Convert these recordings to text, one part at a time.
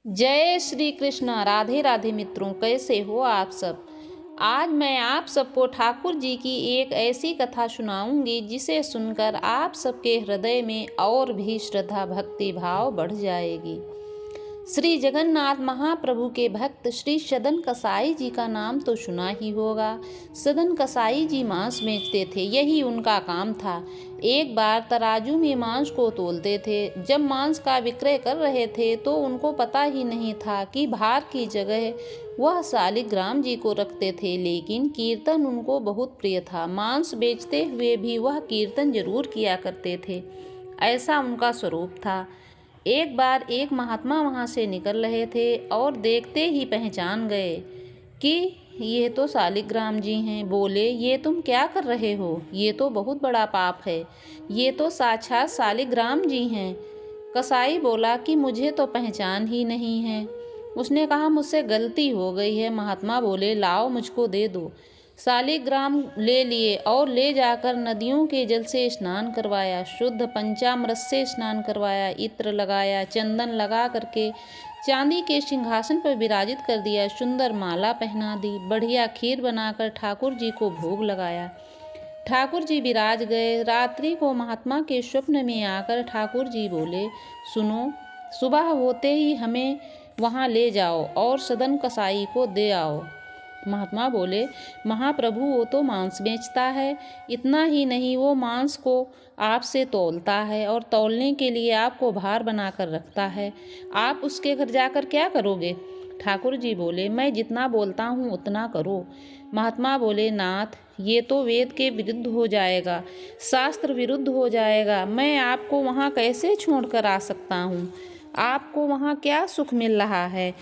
जय श्री कृष्ण। राधे राधे मित्रों, कैसे हो आप सब। आज मैं आप सबको ठाकुर जी की एक ऐसी कथा सुनाऊंगी जिसे सुनकर आप सबके हृदय में और भी श्रद्धा भक्ति भाव बढ़ जाएगी। श्री जगन्नाथ महाप्रभु के भक्त श्री सदन कसाई जी का नाम तो सुना ही होगा। सदन कसाई जी मांस बेचते थे, यही उनका काम था। एक बार तराजू में मांस को तोलते थे। जब मांस का विक्रय कर रहे थे तो उनको पता ही नहीं था कि भार की जगह वह शालिग्राम जी को रखते थे, लेकिन कीर्तन उनको बहुत प्रिय था। मांस बेचते हुए भी वह कीर्तन जरूर किया करते थे, ऐसा उनका स्वरूप था। एक बार एक महात्मा वहाँ से निकल रहे थे और देखते ही पहचान गए कि ये तो शालिग्राम जी हैं। बोले, ये तुम क्या कर रहे हो? ये तो बहुत बड़ा पाप है। ये तो साक्षात शालिग्राम जी हैं। कसाई बोला कि मुझे तो पहचान ही नहीं है। उसने कहा, मुझसे गलती हो गई है। महात्मा बोले, लाओ मुझको दे दो। शालिग्राम ले लिए और ले जाकर नदियों के जल से स्नान करवाया, शुद्ध पंचामृत से स्नान करवाया, इत्र लगाया, चंदन लगा करके चांदी के सिंहासन पर विराजित कर दिया, सुंदर माला पहना दी, बढ़िया खीर बनाकर ठाकुर जी को भोग लगाया। ठाकुर जी विराज गए। रात्रि को महात्मा के स्वप्न में आकर ठाकुर जी बोले, सुनो, सुबह होते ही हमें वहाँ ले जाओ और सदन कसाई को दे आओ। महात्मा बोले, महाप्रभु वो तो मांस बेचता है। इतना ही नहीं, वो मांस को आपसे तौलता है और तौलने के लिए आपको भार बनाकर रखता है। आप उसके घर जाकर क्या करोगे? ठाकुर जी बोले, मैं जितना बोलता हूँ उतना करो। महात्मा बोले, नाथ, ये तो वेद के विरुद्ध हो जाएगा, शास्त्र विरुद्ध हो जाएगा। मैं आपको वहाँ कैसे छोड़कर आ सकता हूँ? आपको वहाँ क्या सुख मिल रहा है?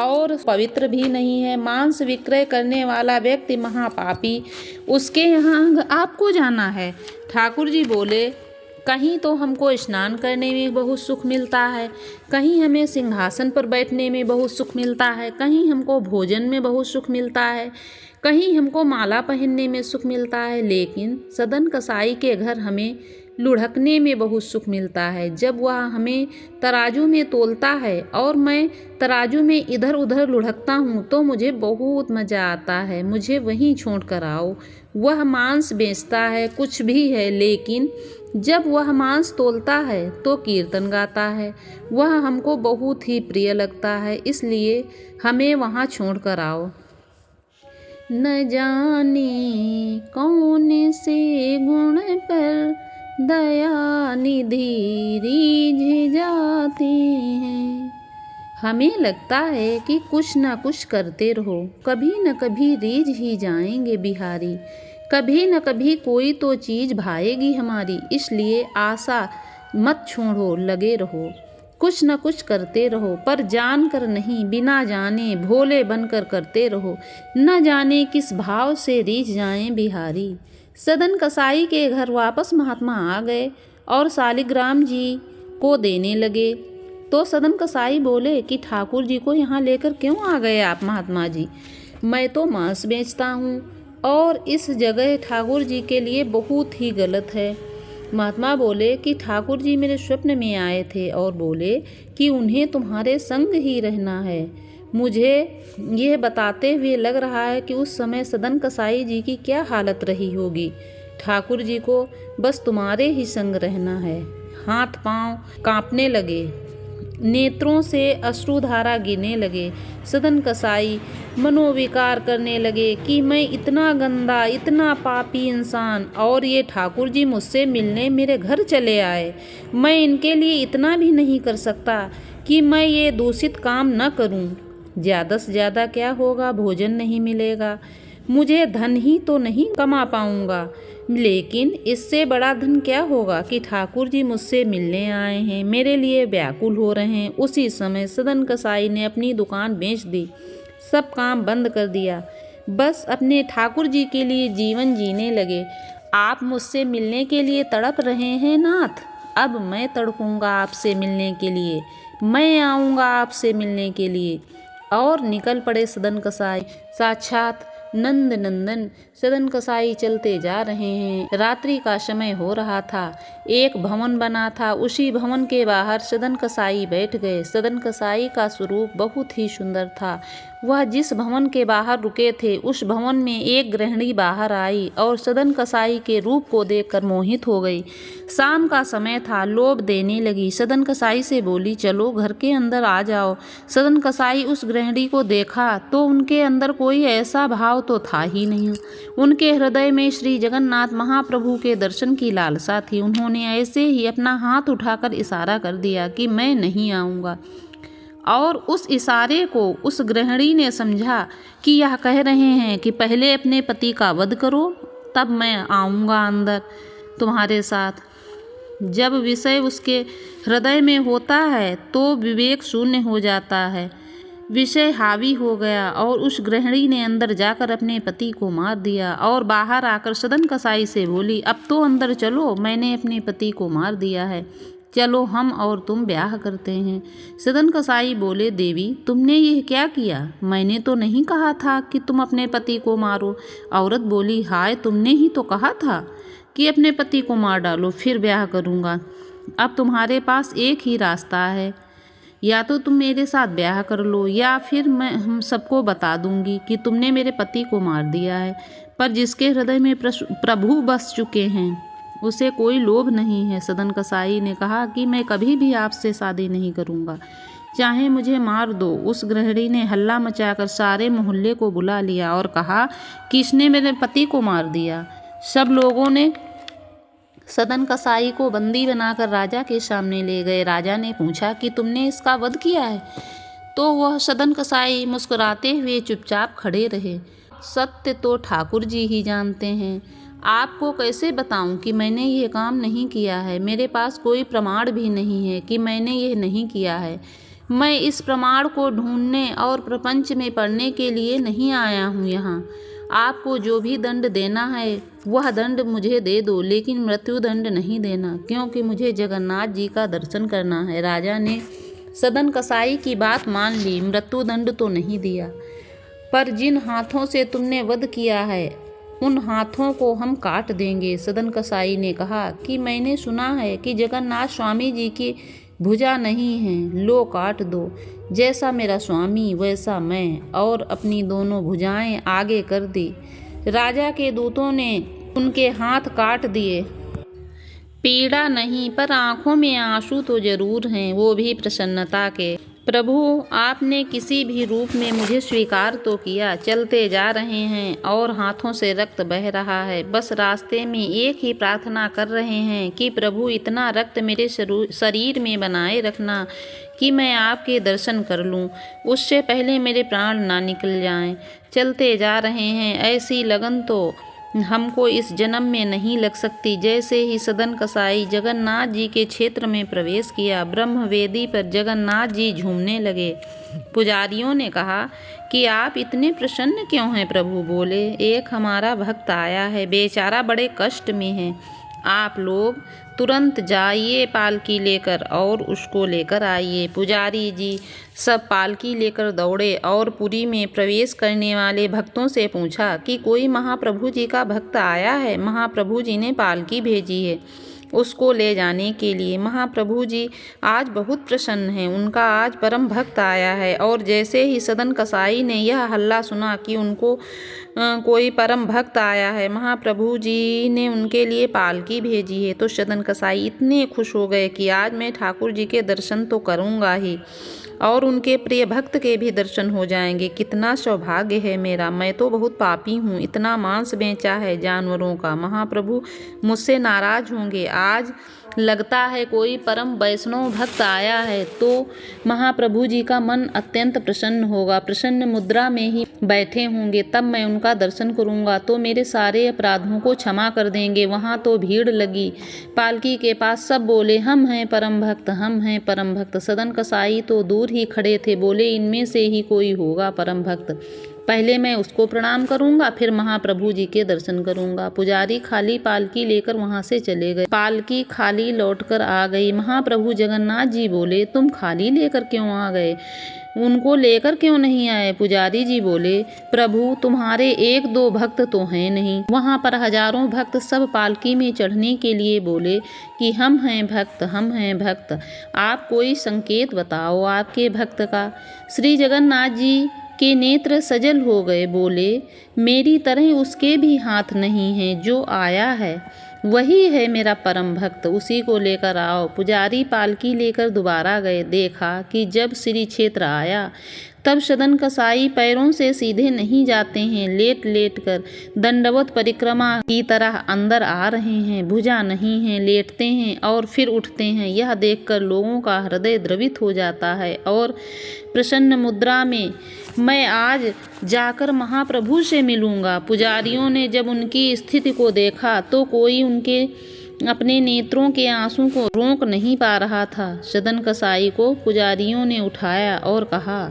और पवित्र भी नहीं है। मांस विक्रय करने वाला व्यक्ति महापापी, उसके यहाँ आपको जाना है। ठाकुर जी बोले, कहीं तो हमको स्नान करने में बहुत सुख मिलता है, कहीं हमें सिंहासन पर बैठने में बहुत सुख मिलता है, कहीं हमको भोजन में बहुत सुख मिलता है, कहीं हमको माला पहनने में सुख मिलता है, लेकिन सदन कसाई के घर हमें लुढ़कने में बहुत सुख मिलता है। जब वह हमें तराजू में तोलता है और मैं तराजू में इधर उधर लुढ़कता हूँ तो मुझे बहुत मज़ा आता है। मुझे वहीं छोड़ कर आओ। वह मांस बेचता है, कुछ भी है, लेकिन जब वह मांस तोलता है तो कीर्तन गाता है। वह हमको बहुत ही प्रिय लगता है, इसलिए हमें वहाँ छोड़ कर आओ। न जाने कौन से गुण पर दया निधि रीझ जाते हैं। हमें लगता है कि कुछ न कुछ करते रहो, कभी न कभी रीझ ही जाएंगे बिहारी। कभी न कभी कोई तो चीज़ भाएगी हमारी, इसलिए आशा मत छोड़ो, लगे रहो, कुछ न कुछ करते रहो, पर जान कर नहीं, बिना जाने भोले बनकर करते रहो। न जाने किस भाव से रीझ जाएं बिहारी। सदन कसाई के घर वापस महात्मा आ गए और शालिग्राम जी को देने लगे। तो सदन कसाई बोले कि ठाकुर जी को यहाँ लेकर क्यों आ गए आप महात्मा जी? मैं तो मांस बेचता हूँ और इस जगह ठाकुर जी के लिए बहुत ही गलत है। महात्मा बोले कि ठाकुर जी मेरे स्वप्न में आए थे और बोले कि उन्हें तुम्हारे संग ही रहना है। मुझे यह बताते हुए लग रहा है कि उस समय सदन कसाई जी की क्या हालत रही होगी। ठाकुर जी को बस तुम्हारे ही संग रहना है। हाथ पांव कांपने लगे, नेत्रों से अश्रुधारा गिरने लगे। सदन कसाई मनोविकार करने लगे कि मैं इतना गंदा, इतना पापी इंसान, और ये ठाकुर जी मुझसे मिलने मेरे घर चले आए। मैं इनके लिए इतना भी नहीं कर सकता कि मैं ये दूषित काम न करूं। ज़्यादा से ज़्यादा क्या होगा, भोजन नहीं मिलेगा, मुझे धन ही तो नहीं कमा पाऊंगा, लेकिन इससे बड़ा धन क्या होगा कि ठाकुर जी मुझसे मिलने आए हैं, मेरे लिए व्याकुल हो रहे हैं। उसी समय सदन कसाई ने अपनी दुकान बेच दी, सब काम बंद कर दिया, बस अपने ठाकुर जी के लिए जीवन जीने लगे। आप मुझसे मिलने के लिए तड़प रहे हैं नाथ, अब मैं तड़पूंगा आपसे मिलने के लिए, मैं आऊँगा आपसे मिलने के लिए। और निकल पड़े सदन कसाई। साक्षात नंद नंदन सदन कसाई चलते जा रहे हैं। रात्रि का समय हो रहा था। एक भवन बना था, उसी भवन के बाहर सदन कसाई बैठ गए। सदन कसाई का स्वरूप बहुत ही सुंदर था। वह जिस भवन के बाहर रुके थे उस भवन में एक गृहिणी बाहर आई और सदन कसाई के रूप को देखकर मोहित हो गई। शाम का समय था, लोभ देने लगी। सदन कसाई से बोली, चलो घर के अंदर आ जाओ। सदन कसाई उस गृहिणी को देखा तो उनके अंदर कोई ऐसा भाव तो था ही नहीं। उनके हृदय में श्री जगन्नाथ महाप्रभु के दर्शन की लालसा थी। उन्होंने ऐसे ही अपना हाथ उठाकर इशारा कर दिया कि मैं नहीं आऊँगा, और उस इशारे को उस गृहिणी ने समझा कि यह कह रहे हैं कि पहले अपने पति का वध करो, तब मैं आऊँगा अंदर तुम्हारे साथ। जब विषय उसके हृदय में होता है तो विवेक शून्य हो जाता है। विषय हावी हो गया और उस गृहिणी ने अंदर जाकर अपने पति को मार दिया और बाहर आकर सदन कसाई से बोली, अब तो अंदर चलो, मैंने अपने पति को मार दिया है, चलो हम और तुम ब्याह करते हैं। सदन कसाई बोले, देवी तुमने यह क्या किया? मैंने तो नहीं कहा था कि तुम अपने पति को मारो। औरत बोली, हाय तुमने ही तो कहा था कि अपने पति को मार डालो फिर ब्याह करूँगा। अब तुम्हारे पास एक ही रास्ता है, या तो तुम मेरे साथ ब्याह कर लो या फिर मैं हम सबको बता दूंगी कि तुमने मेरे पति को मार दिया है। पर जिसके हृदय में प्रभु बस चुके हैं उसे कोई लोभ नहीं है। सदन कसाई ने कहा कि मैं कभी भी आपसे शादी नहीं करूंगा, चाहे मुझे मार दो। उस गृहिणी ने हल्ला मचाकर सारे मोहल्ले को बुला लिया और कहा कि इसने मेरे पति को मार दिया। सब लोगों ने सदन कसाई को बंदी बनाकर राजा के सामने ले गए। राजा ने पूछा कि तुमने इसका वध किया है? तो वह सदन कसाई मुस्कुराते हुए चुपचाप खड़े रहे। सत्य तो ठाकुर जी ही जानते हैं, आपको कैसे बताऊं कि मैंने ये काम नहीं किया है। मेरे पास कोई प्रमाण भी नहीं है कि मैंने यह नहीं किया है। मैं इस प्रमाण को ढूंढने और प्रपंच में पढ़ने के लिए नहीं आया हूँ यहाँ। आपको जो भी दंड देना है वह दंड मुझे दे दो, लेकिन मृत्यु दंड नहीं देना, क्योंकि मुझे जगन्नाथ जी का दर्शन करना है। राजा ने सदन कसाई की बात मान ली। मृत्यु दंड तो नहीं दिया, पर जिन हाथों से तुमने वध किया है उन हाथों को हम काट देंगे। सदन कसाई ने कहा कि मैंने सुना है कि जगन्नाथ स्वामी जी की भुजा नहीं है, लो काट दो। जैसा मेरा स्वामी वैसा मैं, और अपनी दोनों भुजाएं आगे कर दी। राजा के दूतों ने उनके हाथ काट दिए। पीड़ा नहीं, पर आंखों में आंसू तो जरूर हैं, वो भी प्रसन्नता के। प्रभु आपने किसी भी रूप में मुझे स्वीकार तो किया। चलते जा रहे हैं और हाथों से रक्त बह रहा है। बस रास्ते में एक ही प्रार्थना कर रहे हैं कि प्रभु इतना रक्त मेरे शरीर में बनाए रखना कि मैं आपके दर्शन कर लूं, उससे पहले मेरे प्राण ना निकल जाएं। चलते जा रहे हैं, ऐसी लगन तो हमको इस जन्म में नहीं लग सकती। जैसे ही सदन कसाई जगन्नाथ जी के क्षेत्र में प्रवेश किया, ब्रह्मवेदी पर जगन्नाथ जी झूमने लगे। पुजारियों ने कहा कि आप इतने प्रसन्न क्यों हैं? प्रभु बोले, एक हमारा भक्त आया है, बेचारा बड़े कष्ट में है। आप लोग तुरंत जाइए पालकी लेकर और उसको लेकर आइए। पुजारी जी सब पालकी लेकर दौड़े और पुरी में प्रवेश करने वाले भक्तों से पूछा कि कोई महाप्रभु जी का भक्त आया है? महाप्रभु जी ने पालकी भेजी है उसको ले जाने के लिए। महाप्रभु जी आज बहुत प्रसन्न हैं, उनका आज परम भक्त आया है। और जैसे ही सदन कसाई ने यह हल्ला सुना कि उनको कोई परम भक्त आया है, महाप्रभु जी ने उनके लिए पालकी भेजी है, तो सदन कसाई इतने खुश हो गए कि आज मैं ठाकुर जी के दर्शन तो करूँगा ही, और उनके प्रिय भक्त के भी दर्शन हो जाएंगे। कितना सौभाग्य है मेरा, मैं तो बहुत पापी हूँ, इतना मांस बेचा है जानवरों का। महाप्रभु मुझसे नाराज होंगे। आज लगता है कोई परम वैष्णव भक्त आया है, तो महाप्रभु जी का मन अत्यंत प्रसन्न होगा। प्रसन्न मुद्रा में ही बैठे होंगे, तब मैं उनका दर्शन करूंगा तो मेरे सारे अपराधों को क्षमा कर देंगे। वहाँ तो भीड़ लगी पालकी के पास, सब बोले हम हैं परम भक्त, हम हैं परम भक्त। सदन कसाई तो दूर ही खड़े थे, बोले इनमें से ही कोई होगा परम भक्त, पहले मैं उसको प्रणाम करूंगा फिर महाप्रभु जी के दर्शन करूंगा। पुजारी खाली पालकी लेकर वहां से चले गए। पालकी खाली लौटकर आ गई। महाप्रभु जगन्नाथ जी बोले, तुम खाली लेकर क्यों आ गए? उनको लेकर क्यों नहीं आए? पुजारी जी बोले, प्रभु तुम्हारे 1-2 भक्त तो हैं नहीं। वहाँ पर हजारों भक्त सब पालकी में चढ़ने के लिए बोले कि हम हैं भक्त, हम हैं भक्त, आप कोई संकेत बताओ आपके भक्त का। श्री जगन्नाथ जी के नेत्र सजल हो गए, बोले, मेरी तरह उसके भी हाथ नहीं हैं, जो आया है वही है मेरा परम भक्त, उसी को लेकर आओ। पुजारी पालकी लेकर दोबारा गए, देखा कि जब श्री क्षेत्र आया तब सदन कसाई पैरों से सीधे नहीं जाते हैं, लेट लेट कर दंडवत परिक्रमा की तरह अंदर आ रहे हैं, भुजा नहीं है, लेटते हैं और फिर उठते हैं। यह देखकर लोगों का हृदय द्रवित हो जाता है और प्रसन्न मुद्रा में मैं आज जाकर महाप्रभु से मिलूंगा। पुजारियों ने जब उनकी स्थिति को देखा तो कोई उनके अपने नेत्रों के आंसू को रोक नहीं पा रहा था। सदन कसाई को पुजारियों ने उठाया और कहा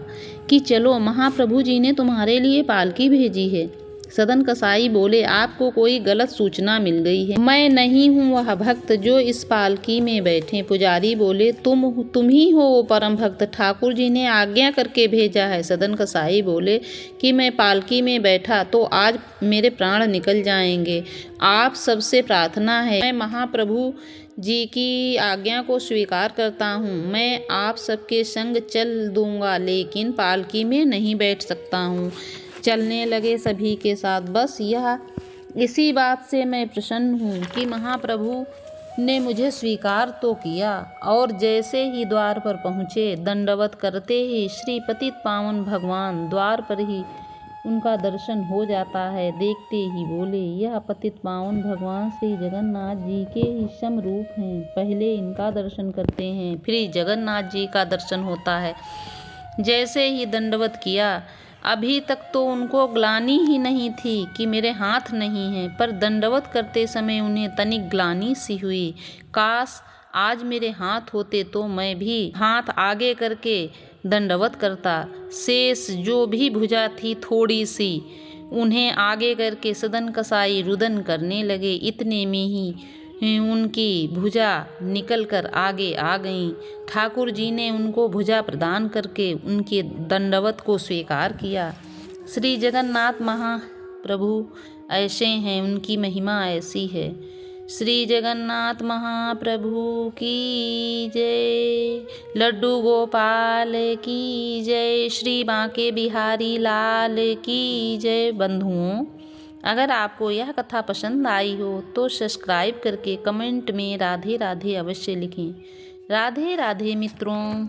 कि चलो, महाप्रभु जी ने तुम्हारे लिए पालकी भेजी है। सदन कसाई बोले, आपको कोई गलत सूचना मिल गई है, मैं नहीं हूँ वह भक्त जो इस पालकी में बैठे। पुजारी बोले, तुम ही हो वो परम भक्त, ठाकुर जी ने आज्ञा करके भेजा है। सदन कसाई बोले कि मैं पालकी में बैठा तो आज मेरे प्राण निकल जाएंगे। आप सबसे प्रार्थना है, मैं महाप्रभु जी की आज्ञा को स्वीकार करता हूँ, मैं आप सबके संग चल दूंगा, लेकिन पालकी में नहीं बैठ सकता हूँ। चलने लगे सभी के साथ। बस इसी बात से मैं प्रसन्न हूँ कि महाप्रभु ने मुझे स्वीकार तो किया। और जैसे ही द्वार पर पहुँचे, दंडवत करते ही श्री पतित पावन भगवान द्वार पर ही उनका दर्शन हो जाता है। देखते ही बोले, यह पतित पावन भगवान श्री जगन्नाथ जी के ही सम रूप हैं, पहले इनका दर्शन करते हैं, फिर जगन्नाथ जी का दर्शन होता है। जैसे ही दंडवत किया, अभी तक तो उनको ग्लानि ही नहीं थी कि मेरे हाथ नहीं हैं, पर दंडवत करते समय उन्हें तनिक ग्लानि सी हुई। काश आज मेरे हाथ होते तो मैं भी हाथ आगे करके दंडवत करता। शेष जो भी भुजा थी थोड़ी सी, उन्हें आगे करके सदन कसाई रुदन करने लगे। इतने में ही उनकी भुजा निकल कर आगे आ गईं। ठाकुर जी ने उनको भुजा प्रदान करके उनके दंडवत को स्वीकार किया। श्री जगन्नाथ महाप्रभु ऐसे हैं, उनकी महिमा ऐसी है। श्री जगन्नाथ महाप्रभु की जय, लड्डू गोपाल की जय, श्री बांके बिहारी लाल की जय। बंधुओं, अगर आपको यह कथा पसंद आई हो तो सब्सक्राइब करके कमेंट में राधे राधे अवश्य लिखें। राधे राधे मित्रों।